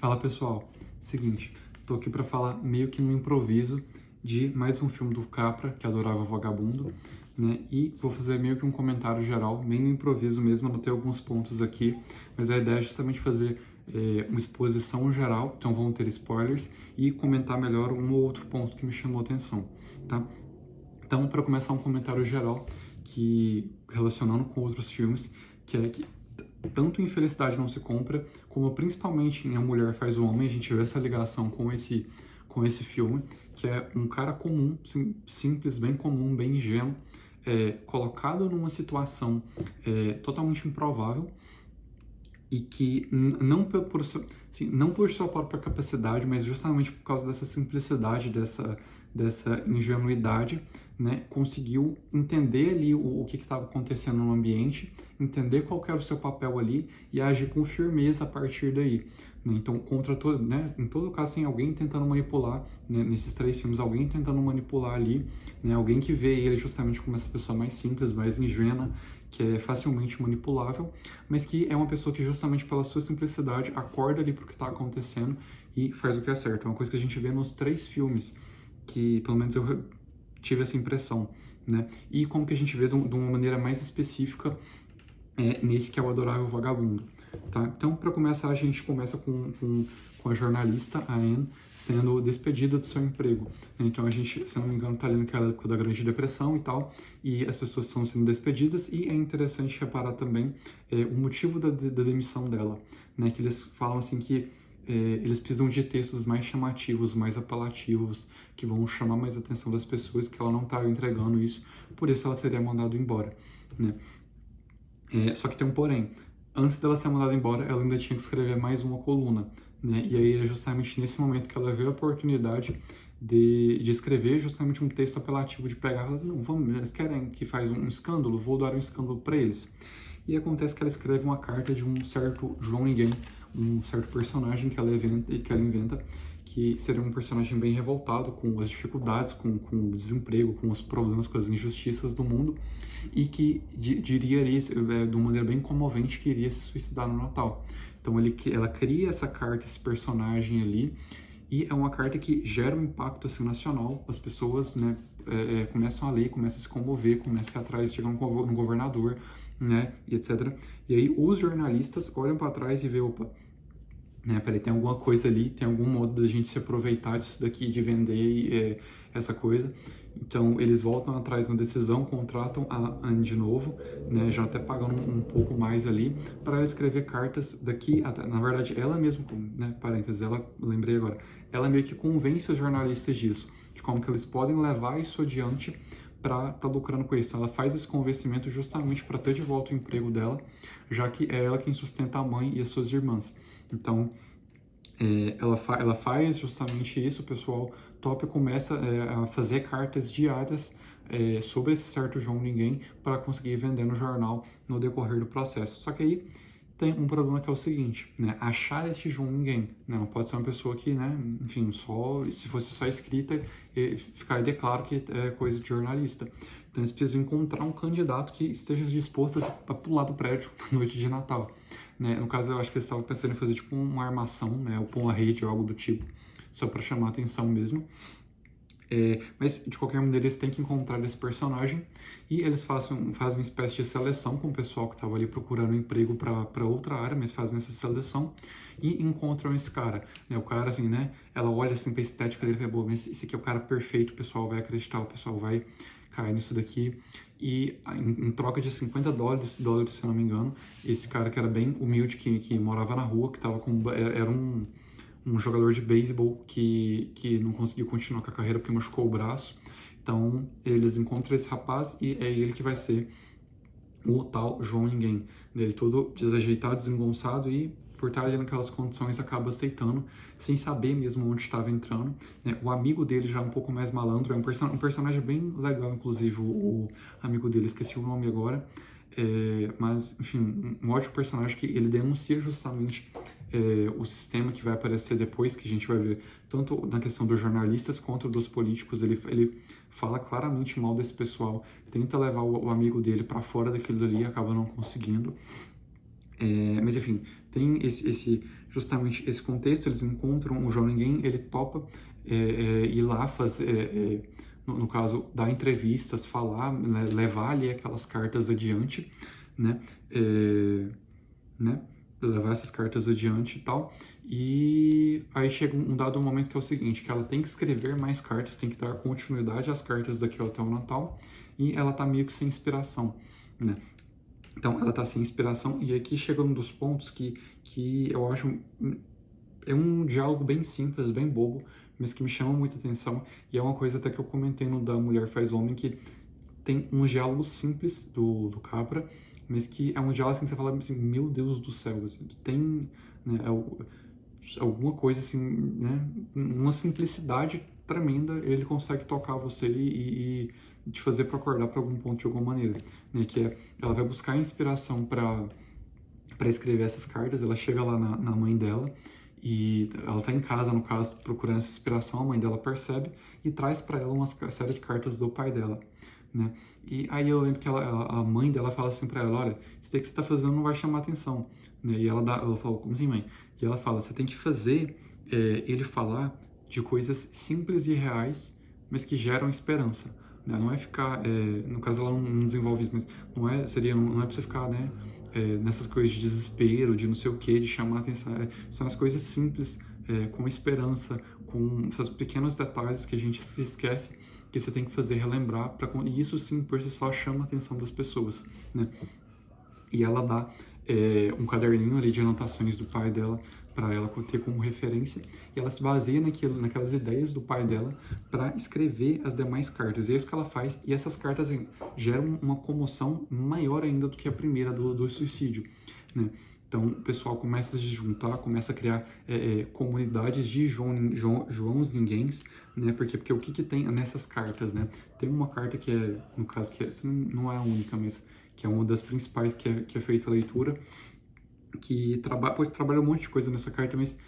Fala pessoal, seguinte, tô aqui para falar meio que no improviso de mais um filme do Capra, que adorava Vagabundo, né? E vou fazer meio que um comentário geral, meio no improviso mesmo, anotei alguns pontos aqui, mas a ideia é justamente fazer uma exposição geral, então vão ter spoilers, e comentar melhor um ou outro ponto que me chamou a atenção, tá? Então, para começar um comentário geral, que relacionando com outros filmes, que é que tanto em Felicidade Não Se Compra, como principalmente em A Mulher Faz o Homem, a gente vê essa ligação com esse filme, que é um cara comum, simples, bem comum, bem ingênuo, colocado numa situação totalmente improvável, e que não por sua própria capacidade, mas justamente por causa dessa simplicidade, dessa ingenuidade, né, conseguiu entender ali o que estava acontecendo no ambiente, entender qual era o seu papel ali e agir com firmeza a partir daí. Então, em todo caso, tem alguém tentando manipular, né, nesses três filmes, alguém tentando manipular ali, né, alguém que vê ele justamente como essa pessoa mais simples, mais ingênua, que é facilmente manipulável, mas que é uma pessoa que justamente pela sua simplicidade acorda ali para o que está acontecendo e faz o que é certo. É uma coisa que a gente vê nos três filmes, que pelo menos eu tive essa impressão, né? E como que a gente vê de uma maneira mais específica nesse que é o Adorável Vagabundo, tá? Então, para começar, a gente começa com a jornalista, a Anne, sendo despedida do seu emprego. Então, a gente, se não me engano, está ali naquela época da Grande Depressão e tal, e as pessoas estão sendo despedidas, e é interessante reparar também o motivo da demissão dela, né? Que eles falam assim que eles precisam de textos mais chamativos, mais apelativos, que vão chamar mais a atenção das pessoas, que ela não está entregando isso, por isso ela seria mandada embora, né? Só que tem um porém. Antes dela ser mandada embora, ela ainda tinha que escrever mais uma coluna, né? E aí é justamente nesse momento que ela vê a oportunidade de escrever justamente um texto apelativo, de pegar e falar, não, eles querem que faz um escândalo, vou dar um escândalo para eles. E acontece que ela escreve uma carta de um certo João Ninguém, um certo personagem que ela inventa, que seria um personagem bem revoltado com as dificuldades, com o desemprego, com os problemas, com as injustiças do mundo, e que diria ali, de uma maneira bem comovente, que iria se suicidar no Natal. Então ela cria essa carta, esse personagem ali, e é uma carta que gera um impacto assim, nacional. As pessoas, né, começam a ler, começam a se comover, começam a ir atrás, chegam no governador, né, e etc. E aí os jornalistas olham para trás e veem, opa, né, peraí, tem alguma coisa ali, tem algum modo da gente se aproveitar disso daqui, de vender essa coisa. Então, eles voltam atrás na decisão, contratam a Anne de novo, né, já até pagando um pouco mais ali, para ela escrever cartas daqui, na verdade, ela mesma, né, parênteses, lembrei agora, ela meio que convence os jornalistas disso, de como que eles podem levar isso adiante para estar lucrando com isso. Ela faz esse convencimento justamente para ter de volta o emprego dela, já que é ela quem sustenta a mãe e as suas irmãs. Então, ela faz justamente isso, o pessoal top começa a fazer cartas diárias sobre esse certo João Ninguém para conseguir vender no jornal no decorrer do processo. Só que aí tem um problema que é o seguinte, né? Achar este João Ninguém, né? Não pode ser uma pessoa que, né? Enfim, se fosse só escrita, ficaria claro que é coisa de jornalista. Então eles precisam encontrar um candidato que esteja disposto a pular do prédio na noite de Natal. Né? No caso, eu acho que eles estavam pensando em fazer tipo uma armação, né? Ou pôr uma rede ou algo do tipo, só para chamar a atenção mesmo. Mas, de qualquer maneira, eles têm que encontrar esse personagem e eles fazem uma espécie de seleção com o pessoal que estava ali procurando emprego para outra área, mas fazem essa seleção e encontram esse cara. Né? O cara, assim, né? Ela olha assim para a estética dele e fala, mas esse aqui é o cara perfeito, o pessoal vai acreditar, o pessoal vai cair nisso daqui. E em troca de $50, se eu não me engano, esse cara que era bem humilde, que morava na rua, que tava era um jogador de beisebol que não conseguiu continuar com a carreira porque machucou o braço. Então, eles encontram esse rapaz e é ele que vai ser o tal João Ninguém. Ele todo desajeitado, desengonçado e, por estar ali naquelas condições, acaba aceitando, sem saber mesmo onde estava entrando. Né? O amigo dele já é um pouco mais malandro, é um personagem bem legal, inclusive, o amigo dele, esqueci o nome agora. Mas, enfim, um ótimo personagem que ele denuncia justamente o sistema que vai aparecer depois, que a gente vai ver tanto na questão dos jornalistas quanto dos políticos. Ele fala claramente mal desse pessoal, tenta levar o amigo dele para fora daquilo ali e acaba não conseguindo. Mas enfim, tem justamente esse contexto, eles encontram o João Ninguém, ele topa ir lá fazer, no caso, dar entrevistas, falar, né, levar ali aquelas cartas adiante, né, levar essas cartas adiante e tal, e aí chega um dado momento que é o seguinte, que ela tem que escrever mais cartas, tem que dar continuidade às cartas daqui até o Natal, e ela tá meio que sem inspiração, né. Então, ela tá sem inspiração, e aqui chega um dos pontos que eu acho... É um diálogo bem simples, bem bobo, mas que me chama muita atenção, e é uma coisa até que eu comentei no da Mulher Faz Homem, que tem um diálogo simples do Capra, mas que é um diálogo assim que você fala assim, meu Deus do céu, assim, tem, né, alguma coisa assim, né, uma simplicidade tremenda, ele consegue tocar você e te fazer para acordar para algum ponto de alguma maneira, né, que é, ela vai buscar inspiração para escrever essas cartas, ela chega lá na mãe dela, e ela tá em casa, no caso, procurando essa inspiração, a mãe dela percebe e traz para ela uma série de cartas do pai dela, né? E aí eu lembro que a mãe dela fala assim para ela, olha, isso daí que você tá fazendo não vai chamar atenção, né? E ela fala, como assim, mãe? E ela fala, você tem que fazer ele falar de coisas simples e reais, mas que geram esperança, né? Não é ficar, no caso ela não desenvolve isso, mas não é pra você ficar, né? Nessas coisas de desespero, de não sei o que, de chamar a atenção. São as coisas simples, com esperança, com esses pequenos detalhes que a gente se esquece, que você tem que fazer relembrar, e isso sim, por si só, chama a atenção das pessoas, né? E ela dá um caderninho ali de anotações do pai dela para ela ter como referência, e ela se baseia naquelas ideias do pai dela para escrever as demais cartas. E é isso que ela faz, e essas cartas geram uma comoção maior ainda do que a primeira do suicídio, né? Então, o pessoal começa a se juntar, começa a criar comunidades de Joãos Ninguéms, né? Porque o que tem nessas cartas, né? Tem uma carta que é, no caso, não é a única, mas que é uma das principais que é feita a leitura, que trabalha um monte de coisa nessa carta, mas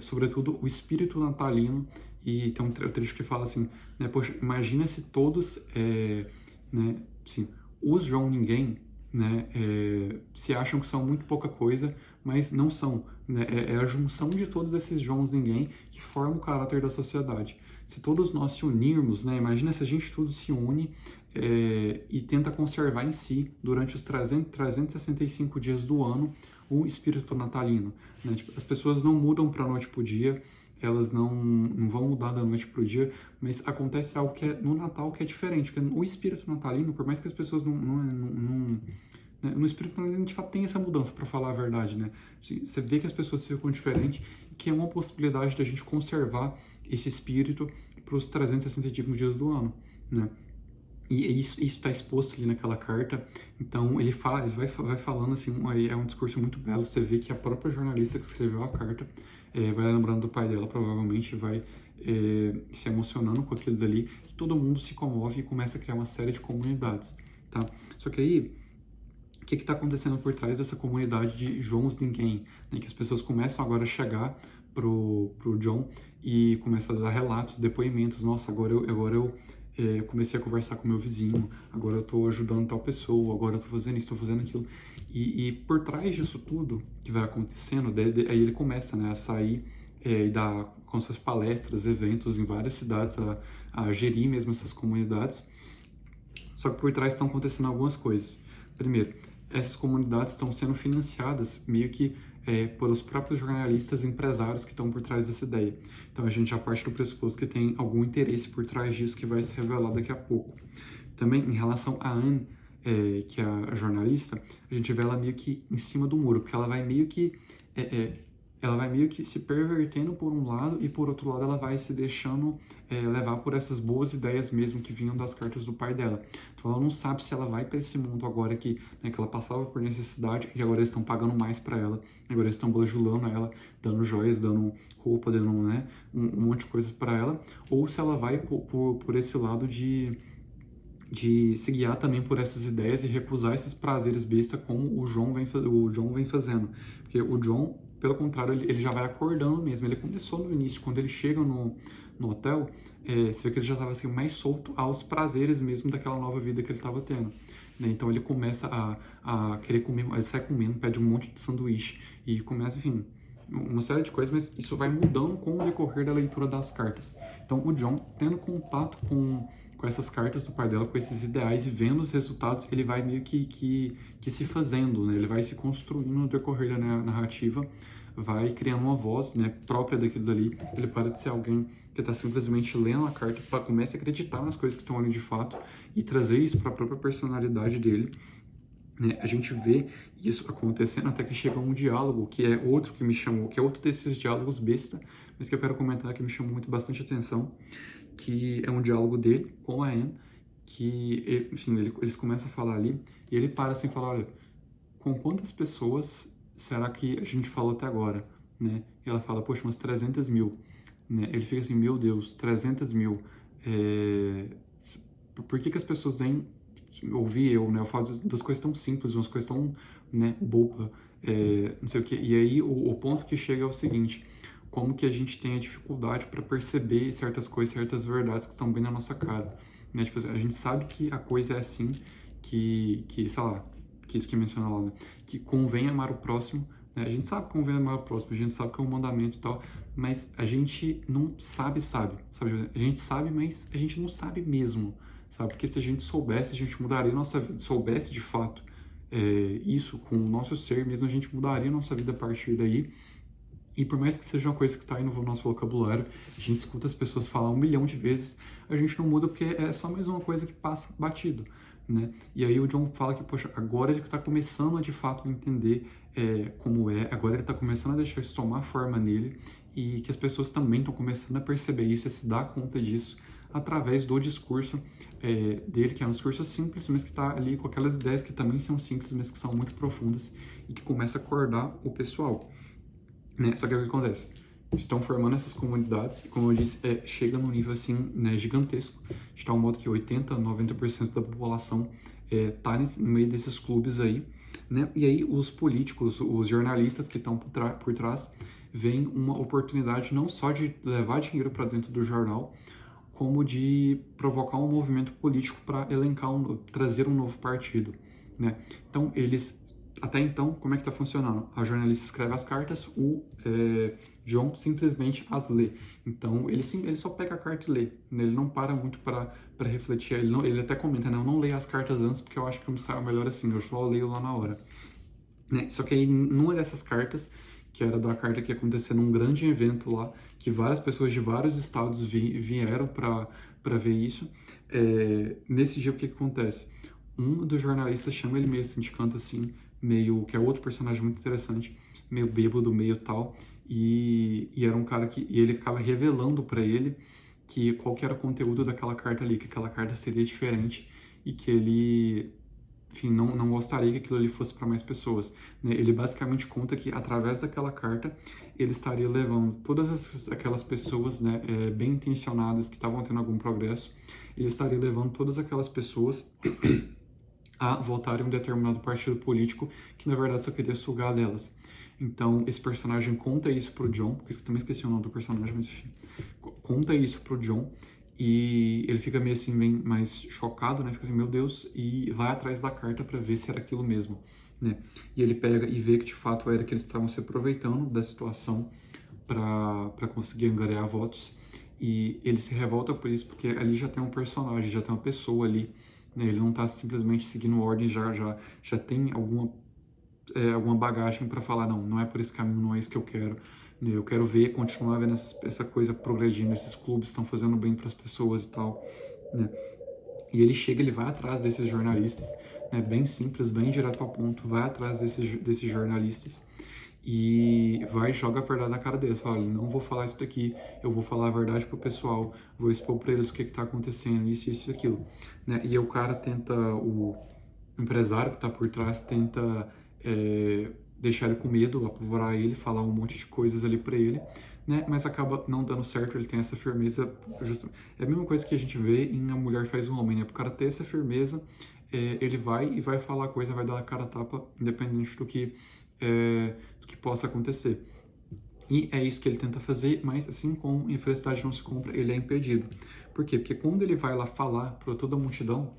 sobretudo o espírito natalino, e tem um trecho que fala assim, né, poxa, imagina se todos, né, assim, os João Ninguém, né, se acham que são muito pouca coisa, mas não são, né, é a junção de todos esses Joãos Ninguém que forma o caráter da sociedade. Se todos nós se unirmos, né, imagina se a gente tudo se une e tenta conservar em si, durante os 365 dias do ano, o espírito natalino, né? Tipo, as pessoas não mudam para a noite para o dia, elas não vão mudar da noite para o dia, mas acontece algo que é no Natal que é diferente, porque o espírito natalino, por mais que as pessoas né, no espírito natalino de fato tem essa mudança, para falar a verdade, né? Você vê que as pessoas ficam diferentes, que é uma possibilidade da gente conservar esse espírito para os 365 dias do ano, né? E isso está exposto ali naquela carta. Então ele vai falando assim, é um discurso muito belo. Você vê que a própria jornalista que escreveu a carta vai lembrando do pai dela, provavelmente vai se emocionando com aquilo dali, e todo mundo se comove e começa a criar uma série de comunidades, tá? Só que aí, o que está acontecendo por trás dessa comunidade de Joãos Ninguém, né? Que as pessoas começam agora a chegar pro John e começam a dar relatos, depoimentos. Nossa, agora eu comecei a conversar com meu vizinho, agora eu estou ajudando tal pessoa, agora eu estou fazendo isso, estou fazendo aquilo. E por trás disso tudo que vai acontecendo, aí ele começa, né, a sair e dar com suas palestras, eventos em várias cidades, a gerir mesmo essas comunidades. Só que por trás estão acontecendo algumas coisas. Primeiro, essas comunidades estão sendo financiadas meio que pelos próprios jornalistas e empresários que estão por trás dessa ideia. Então a gente já parte do pressuposto que tem algum interesse por trás disso que vai se revelar daqui a pouco. Também em relação a Anne, que é a jornalista, a gente vê ela meio que em cima do muro, porque ela vai meio que se pervertendo por um lado, e por outro lado ela vai se deixando levar por essas boas ideias mesmo que vinham das cartas do pai dela. Então ela não sabe se ela vai para esse mundo agora que ela passava por necessidade, e agora eles estão pagando mais para ela, agora eles estão bajulando ela, dando joias, dando roupa, dando, né, um monte de coisas para ela, ou se ela vai por esse lado de se guiar também por essas ideias e recusar esses prazeres besta como o John vem fazendo. Porque o John, pelo contrário, ele já vai acordando mesmo. Ele começou no início, quando ele chega no hotel, você vê que ele já estava assim, mais solto aos prazeres mesmo daquela nova vida que ele estava tendo. né? Então ele começa a querer comer, ele sai comendo, pede um monte de sanduíche e começa, enfim, uma série de coisas, mas isso vai mudando com o decorrer da leitura das cartas. Então o Jon, tendo contato com essas cartas do pai dela, com esses ideais e vendo os resultados, ele vai meio que se fazendo, né? Ele vai se construindo no decorrer da narrativa, vai criando uma voz, né, própria daquilo dali. Ele para de ser alguém que está simplesmente lendo a carta, começa a acreditar nas coisas que estão ali de fato e trazer isso para a própria personalidade dele. Né? A gente vê isso acontecendo até que chega um diálogo, que é outro que me chamou, que é outro desses diálogos besta, mas que eu quero comentar que me chamou muito bastante atenção, que é um diálogo dele com a Anne, que, enfim, eles começam a falar ali, e ele para assim e fala, olha, com quantas pessoas será que a gente falou até agora, né? E ela fala, poxa, umas 300 mil, né? Ele fica assim, meu Deus, 300 mil, por que as pessoas nem ouvir eu, né? Eu falo das coisas tão simples, umas coisas tão, né, boba, não sei o quê. E aí o ponto que chega é o seguinte, como que a gente tem a dificuldade para perceber certas coisas, certas verdades que estão bem na nossa cara, né? Tipo, a gente sabe que a coisa é assim, que sei lá, que isso que menciona lá, né? Que convém amar o próximo, né? A gente sabe que convém amar o próximo, a gente sabe que é um mandamento e tal, mas a gente não sabe? A gente sabe, mas a gente não sabe mesmo, sabe? Porque se a gente soubesse, a gente mudaria a nossa vida, soubesse de fato isso com o nosso ser mesmo, a gente mudaria a nossa vida a partir daí. E por mais que seja uma coisa que está aí no nosso vocabulário, a gente escuta as pessoas falar 1 milhão de vezes, a gente não muda porque é só mais uma coisa que passa batido, né? E aí o Jon fala que, poxa, agora ele está começando a de fato entender como é, agora ele está começando a deixar isso tomar forma nele e que as pessoas também estão começando a perceber isso, a se dar conta disso através do discurso dele, que é um discurso simples, mas que está ali com aquelas ideias que também são simples, mas que são muito profundas e que começa a acordar o pessoal. Né? Só que o que acontece? Estão formando essas comunidades e, como eu disse, chega num nível assim, né, gigantesco, de tal modo que 80%, 90% da população está no meio desses clubes aí, né? E aí os políticos, os jornalistas que estão por trás, veem uma oportunidade não só de levar dinheiro para dentro do jornal, como de provocar um movimento político para trazer um novo partido, né? Então até então, como é que está funcionando? A jornalista escreve as cartas, o Jon simplesmente as lê. Então, ele só pega a carta e lê. Ele não para muito para refletir. Ele até comenta, né? Eu não leio as cartas antes porque eu acho que eu me saio melhor assim. Eu só leio lá na hora. Né? Só que aí, numa dessas cartas, que era da carta que ia acontecer num grande evento lá, que várias pessoas de vários estados vieram para ver isso, nesse dia o que acontece? Um dos jornalistas chama ele meio assim de canto assim, que é outro personagem muito interessante, meio bêbado, meio tal, e era um cara e ele acaba revelando para ele que qual que era o conteúdo daquela carta ali, que aquela carta seria diferente e que ele, enfim, não gostaria que aquilo ali fosse para mais pessoas, né? Ele basicamente conta que através daquela carta ele estaria levando todas aquelas pessoas, né, bem intencionadas que estavam tendo algum progresso, ele estaria levando todas aquelas pessoas a votarem em um determinado partido político que na verdade só queria sugar delas. Então esse personagem conta isso pro Jon, porque eu também esqueci o nome do personagem, mas enfim, conta isso pro Jon e ele fica meio assim, bem mais chocado, né? Fica assim, meu Deus, e vai atrás da carta para ver se era aquilo mesmo, né? E ele pega e vê que de fato era que eles estavam se aproveitando da situação para conseguir angariar votos, e ele se revolta por isso porque ali já tem um personagem, já tem uma pessoa ali, né? Ele não está simplesmente seguindo ordem, já tem alguma bagagem para falar, não é por esse caminho, não é isso que eu quero. Eu quero continuar vendo essa coisa progredindo, esses clubes estão fazendo bem para as pessoas e tal, né? E ele vai atrás desses jornalistas, né? Bem simples, bem direto ao ponto, vai atrás desses jornalistas e joga a verdade na cara deles. Fala, não vou falar isso daqui, eu vou falar a verdade pro pessoal, vou expor para eles o que está acontecendo, isso e aquilo, né? E aí o cara o empresário que está por trás tenta deixar ele com medo, apavorar ele, falar um monte de coisas ali para ele, né? Mas acaba não dando certo, ele tem essa firmeza. É a mesma coisa que a gente vê em A Mulher Faz o Homem, né? Pro cara ter essa firmeza, ele vai falar a coisa, vai dar a cara a tapa, independente do que possa acontecer. E é isso que ele tenta fazer, mas assim como infelicidade não se compra, ele é impedido. Por quê? Porque quando ele vai lá falar para toda a multidão,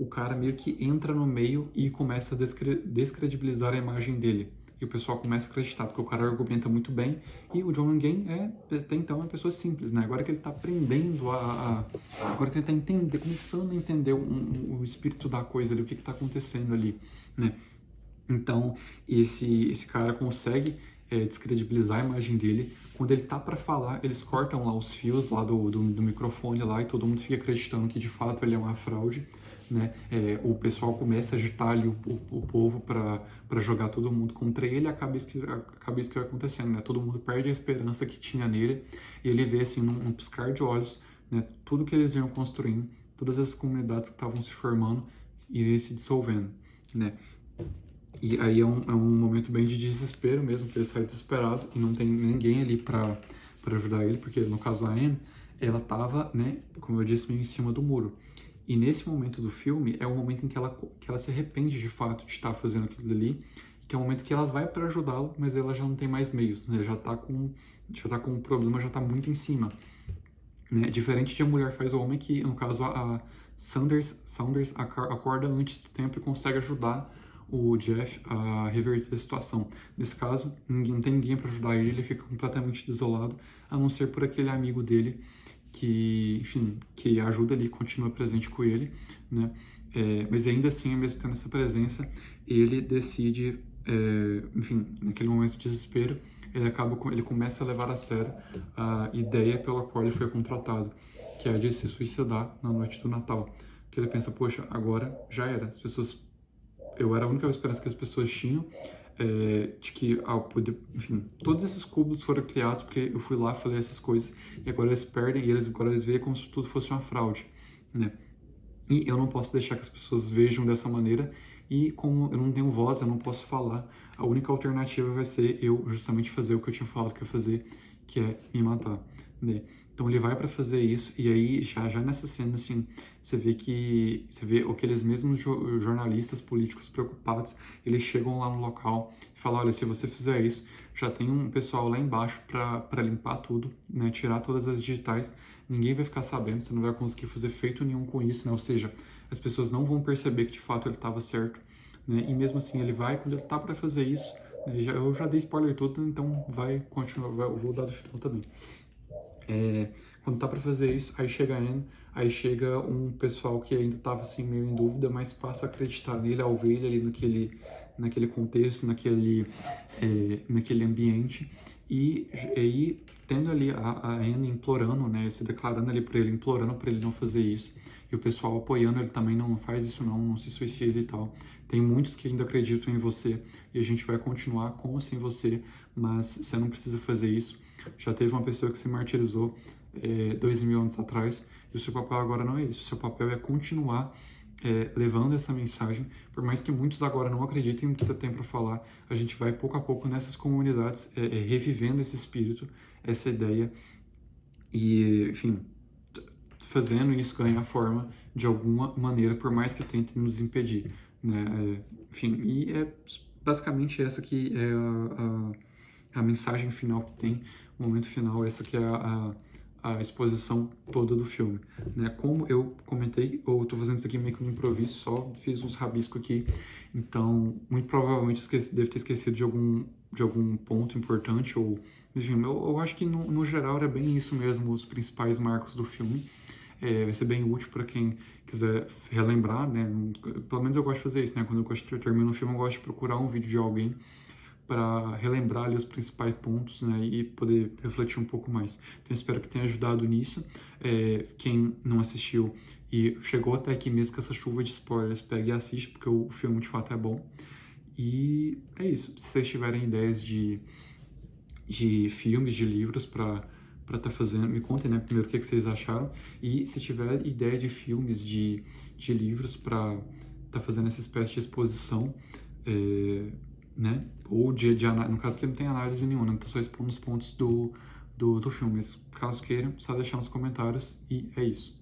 o cara meio que entra no meio e começa a descredibilizar a imagem dele. E o pessoal começa a acreditar, porque o cara argumenta muito bem, e o John Nguyen até então, é uma pessoa simples, né? Agora que ele está aprendendo agora que ele está começando a entender o espírito da coisa ali, o que está acontecendo ali, né? Então, esse cara consegue descredibilizar a imagem dele. Quando ele tá para falar, eles cortam lá os fios lá do microfone lá, e todo mundo fica acreditando que de fato ele é uma fraude, né? O pessoal começa a agitar ali o povo para jogar todo mundo contra ele, e acaba isso que vai acontecendo, né? Todo mundo perde a esperança que tinha nele, e ele vê assim, num piscar de olhos, né? Tudo que eles vinham construindo, todas as comunidades que estavam se formando, iriam se dissolvendo, né? E aí é um momento bem de desespero mesmo, que ele sai desesperado e não tem ninguém ali para ajudar ele, porque no caso a Anne, ela tava, né, como eu disse, meio em cima do muro. E nesse momento do filme é o momento em que ela se arrepende de fato de estar fazendo aquilo ali, que é o momento que ela vai para ajudá-lo, mas ela já não tem mais meios, né? Já tá com um problema, já tá muito em cima, né? Diferente de A Mulher Faz o Homem, que no caso a Saunders acorda antes do tempo e consegue ajudar o Jeff a reverter a situação. Nesse caso, não tem ninguém para ajudar ele fica completamente desolado, a não ser por aquele amigo dele que, enfim, que ajuda ali, continua presente com ele, né? Mas ainda assim, mesmo tendo essa presença, ele decide, enfim, naquele momento de desespero, ele começa a levar a sério a ideia pela qual ele foi contratado, que é de se suicidar na noite do Natal. Que ele pensa, poxa, agora já era, eu era a única esperança que as pessoas tinham, de que, enfim, todos esses cubos foram criados porque eu fui lá, falei essas coisas, e agora eles perdem, e agora eles veem como se tudo fosse uma fraude, né? E eu não posso deixar que as pessoas vejam dessa maneira, e como eu não tenho voz, eu não posso falar, a única alternativa vai ser eu justamente fazer o que eu tinha falado que ia fazer, que é me matar, né? Então ele vai para fazer isso, e aí já nessa cena, assim, você vê aqueles mesmos jornalistas políticos preocupados, eles chegam lá no local e falam, olha, se você fizer isso, já tem um pessoal lá embaixo para limpar tudo, né, tirar todas as digitais, ninguém vai ficar sabendo, você não vai conseguir fazer feito nenhum com isso, né, ou seja, as pessoas não vão perceber que de fato ele estava certo, né, e mesmo assim ele vai, quando ele tá para fazer isso, eu já dei spoiler todo, então vai continuar, eu vou dar do final também. Quando tá para fazer isso, aí chega a Anne, aí chega um pessoal que ainda tava assim meio em dúvida, mas passa a acreditar nele ao ver ele ali naquele contexto, naquele ambiente, e aí tendo ali a Anne implorando, né, se declarando ali para ele, implorando para ele não fazer isso, e o pessoal apoiando ele também, não faz isso não se suicida e tal. Tem muitos que ainda acreditam em você, e a gente vai continuar com ou sem você, mas você não precisa fazer isso. Já teve uma pessoa que se martirizou 2000 anos atrás, e o seu papel agora não é isso. O seu papel é continuar levando essa mensagem, por mais que muitos agora não acreditem no que você tem para falar, a gente vai pouco a pouco nessas comunidades revivendo esse espírito, essa ideia, e, enfim, fazendo isso ganhar forma de alguma maneira, por mais que tentem nos impedir, né? Enfim, e basicamente essa que é a mensagem final que tem, o momento final, essa que é a exposição toda do filme, né? Como eu comentei, eu tô fazendo isso aqui meio que no improviso, só fiz uns rabiscos aqui, então muito provavelmente devo ter esquecido de algum ponto importante, ou enfim, eu acho que no geral era bem isso mesmo, os principais marcos do filme. Vai ser bem útil para quem quiser relembrar, né? Pelo menos eu gosto de fazer isso, né? Quando eu termino um filme, eu gosto de procurar um vídeo de alguém para relembrar ali os principais pontos, né, e poder refletir um pouco mais. Então espero que tenha ajudado nisso. Quem não assistiu e chegou até aqui mesmo com essa chuva de spoilers, pegue e assiste, porque o filme de fato é bom. E é isso. Se vocês tiverem ideias de filmes, de livros para estar fazendo, me contem, né, primeiro o que vocês acharam. E se tiver ideia de filmes, de livros para estar fazendo essa espécie de exposição, né? Ou no caso aqui não tem análise nenhuma, né? Então só expondo os pontos do filme, mas caso queiram, só deixar nos comentários, e é isso.